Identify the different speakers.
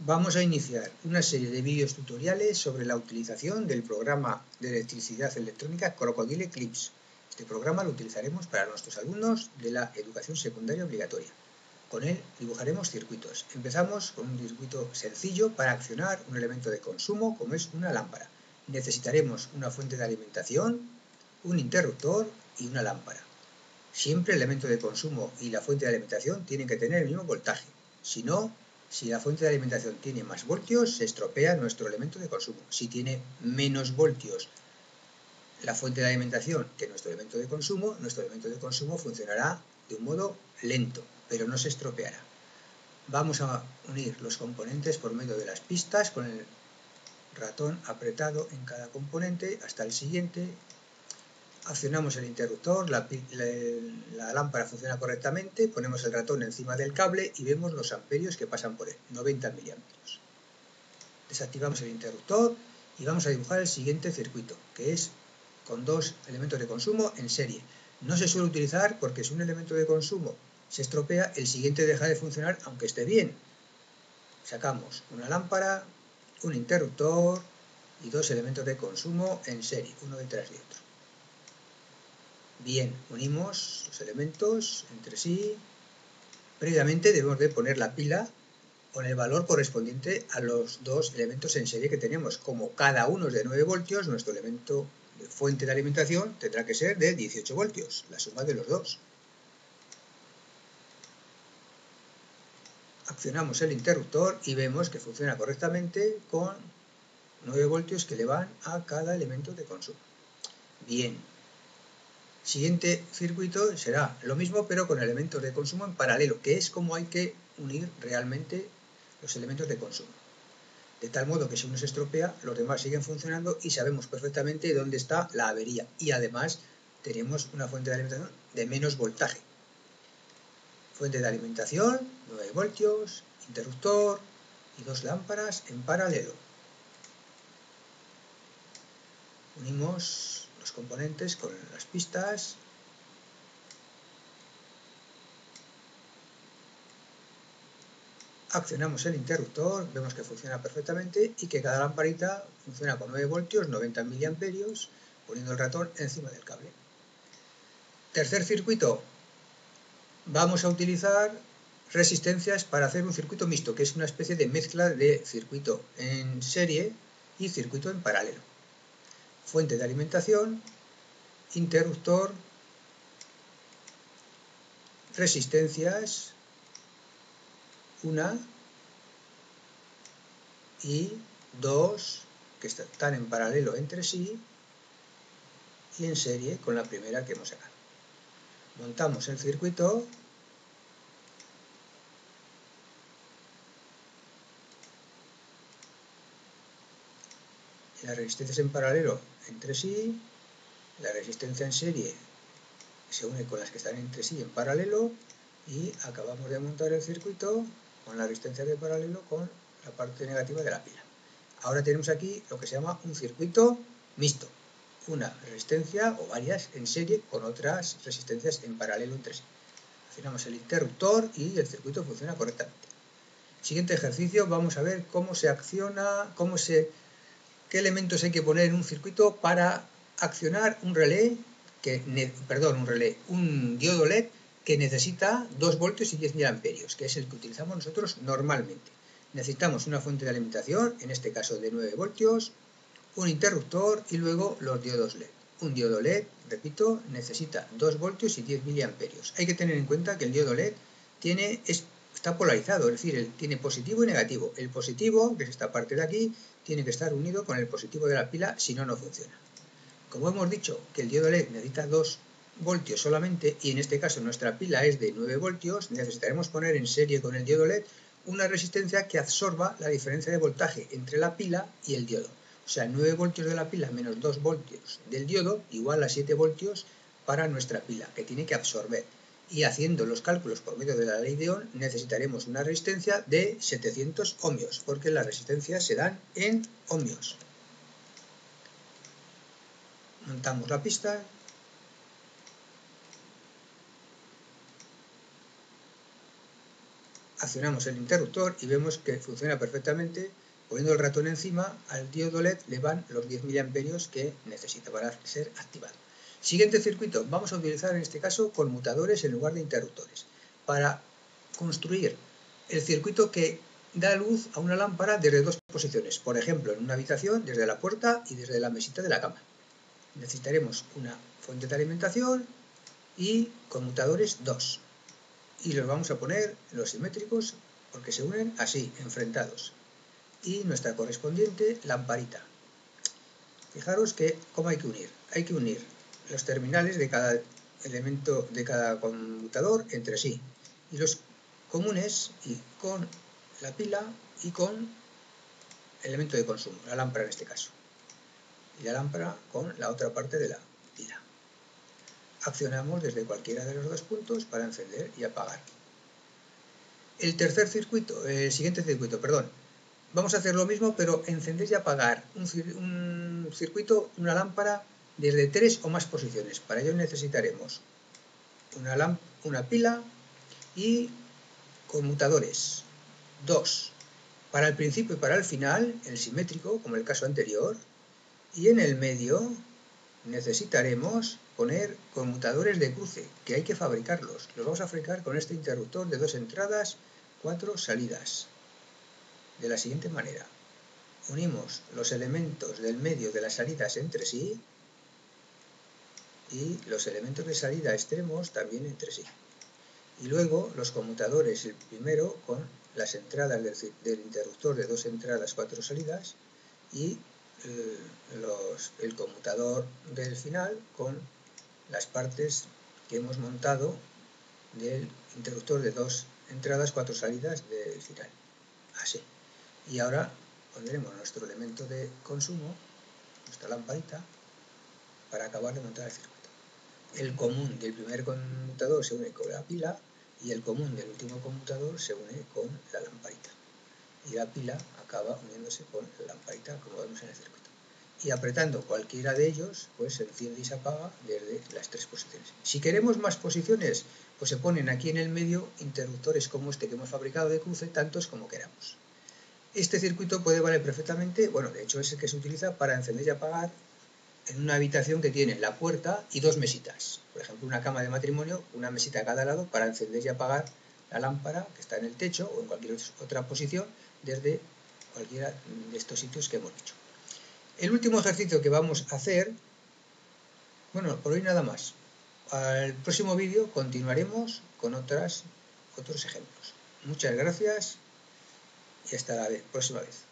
Speaker 1: Vamos a iniciar una serie de vídeos tutoriales sobre la utilización del programa de electricidad electrónica Crocodile Eclipse. Este programa lo utilizaremos para nuestros alumnos de la educación secundaria obligatoria. Con él dibujaremos circuitos. Empezamos con un circuito sencillo para accionar un elemento de consumo como es una lámpara. Necesitaremos una fuente de alimentación, un interruptor y una lámpara. Siempre el elemento de consumo y la fuente de alimentación tienen que tener el mismo voltaje. Si no, si la fuente de alimentación tiene más voltios, se estropea nuestro elemento de consumo. Si tiene menos voltios la fuente de alimentación que nuestro elemento de consumo funcionará de un modo lento, pero no se estropeará. Vamos a unir los componentes por medio de las pistas con el ratón apretado en cada componente hasta el siguiente. Accionamos el interruptor, la lámpara funciona correctamente, ponemos el ratón encima del cable y vemos los amperios que pasan por él, 90 miliamperios. Desactivamos el interruptor y vamos a dibujar el siguiente circuito, que es con dos elementos de consumo en serie. No se suele utilizar porque si un elemento de consumo se estropea, el siguiente deja de funcionar aunque esté bien. Sacamos una lámpara, un interruptor y dos elementos de consumo en serie, uno detrás de otro. Bien, unimos los elementos entre sí. Previamente debemos de poner la pila con el valor correspondiente a los dos elementos en serie que tenemos. Como cada uno es de 9 voltios, nuestro elemento de fuente de alimentación tendrá que ser de 18 voltios, la suma de los dos. Accionamos el interruptor y vemos que funciona correctamente con 9 voltios que le van a cada elemento de consumo. Bien. Siguiente circuito será lo mismo pero con elementos de consumo en paralelo, que es como hay que unir realmente los elementos de consumo. De tal modo que si uno se estropea, los demás siguen funcionando y sabemos perfectamente dónde está la avería. Y además tenemos una fuente de alimentación de menos voltaje. Fuente de alimentación, 9 voltios, interruptor y dos lámparas en paralelo. Unimos los componentes con las pistas. Accionamos el interruptor, vemos que funciona perfectamente y que cada lamparita funciona con 9 voltios, 90 miliamperios, poniendo el ratón encima del cable. Tercer circuito, vamos a utilizar resistencias para hacer un circuito mixto, que es una especie de mezcla de circuito en serie y circuito en paralelo. Fuente de alimentación, interruptor, resistencias, una y dos que están en paralelo entre sí y en serie con la primera que hemos sacado. Montamos el circuito y las resistencias en paralelo entre sí, la resistencia en serie se une con las que están entre sí en paralelo y acabamos de montar el circuito con la resistencia de paralelo con la parte negativa de la pila. Ahora tenemos aquí lo que se llama un circuito mixto, una resistencia o varias en serie con otras resistencias en paralelo entre sí. Accionamos el interruptor y el circuito funciona correctamente. Siguiente ejercicio, vamos a ver cómo se acciona, qué elementos hay que poner en un circuito para accionar un un diodo LED que necesita 2 voltios y 10 miliamperios, que es el que utilizamos nosotros normalmente. Necesitamos una fuente de alimentación, en este caso de 9 voltios, un interruptor y luego los diodos LED. Un diodo LED, repito, necesita 2 voltios y 10 miliamperios. Hay que tener en cuenta que el diodo LED está polarizado, es decir, tiene positivo y negativo. El positivo, que es esta parte de aquí, tiene que estar unido con el positivo de la pila, si no, no funciona. Como hemos dicho que el diodo LED necesita 2 voltios solamente, y en este caso nuestra pila es de 9 voltios, necesitaremos poner en serie con el diodo LED una resistencia que absorba la diferencia de voltaje entre la pila y el diodo. O sea, 9 voltios de la pila menos 2 voltios del diodo igual a 7 voltios para nuestra pila, que tiene que absorber. Y haciendo los cálculos por medio de la ley de Ohm, necesitaremos una resistencia de 700 ohmios, porque las resistencias se dan en ohmios. Montamos la pista. accionamos el interruptor y vemos que funciona perfectamente. Poniendo el ratón encima, al diodo LED le van los 10 miliamperios que necesita para ser activado. Siguiente circuito, vamos a utilizar en este caso conmutadores en lugar de interruptores para construir el circuito que da luz a una lámpara desde dos posiciones. Por ejemplo, en una habitación, desde la puerta y desde la mesita de la cama. Necesitaremos una fuente de alimentación y conmutadores 2. Y los vamos a poner los simétricos porque se unen así, enfrentados. Y nuestra correspondiente lamparita. Fijaros que cómo hay que unir. Hay que unir los terminales de cada elemento de cada conmutador entre sí. Y los comunes y con la pila y con el elemento de consumo, la lámpara en este caso. Y la lámpara con la otra parte de la pila. Accionamos desde cualquiera de los dos puntos para encender y apagar. El siguiente circuito, vamos a hacer lo mismo, pero encender y apagar un circuito, una lámpara, desde 3 o más posiciones. Para ello necesitaremos una pila y conmutadores 2 para el principio y para el final, el simétrico, como el caso anterior, y en el medio necesitaremos poner conmutadores de cruce, que hay que fabricarlos. Los vamos a fabricar con este interruptor de 2 entradas, 4 salidas. De la siguiente manera. Unimos los elementos del medio de las salidas entre sí y los elementos de salida extremos también entre sí. Y luego los conmutadores, el primero con las entradas del interruptor de 2 entradas, 4 salidas y el conmutador del final con las partes que hemos montado del interruptor de 2 entradas, 4 salidas del final. Así. Y ahora pondremos nuestro elemento de consumo, nuestra lamparita, para acabar de montar el circuito. El común del primer conmutador se une con la pila y el común del último conmutador se une con la lamparita. Y la pila acaba uniéndose con la lamparita, como vemos en el circuito. Y apretando cualquiera de ellos, pues se enciende y se apaga desde las 3 posiciones. Si queremos más posiciones, pues se ponen aquí en el medio interruptores como este que hemos fabricado de cruce, tantos como queramos. Este circuito puede valer perfectamente, de hecho es el que se utiliza para encender y apagar en una habitación que tiene la puerta y 2 mesitas. Por ejemplo, una cama de matrimonio, una mesita a cada lado para encender y apagar la lámpara que está en el techo o en cualquier otra posición desde cualquiera de estos sitios que hemos dicho. El último ejercicio que vamos a hacer, por hoy nada más. Al próximo vídeo continuaremos con otros ejemplos. Muchas gracias y hasta la próxima vez.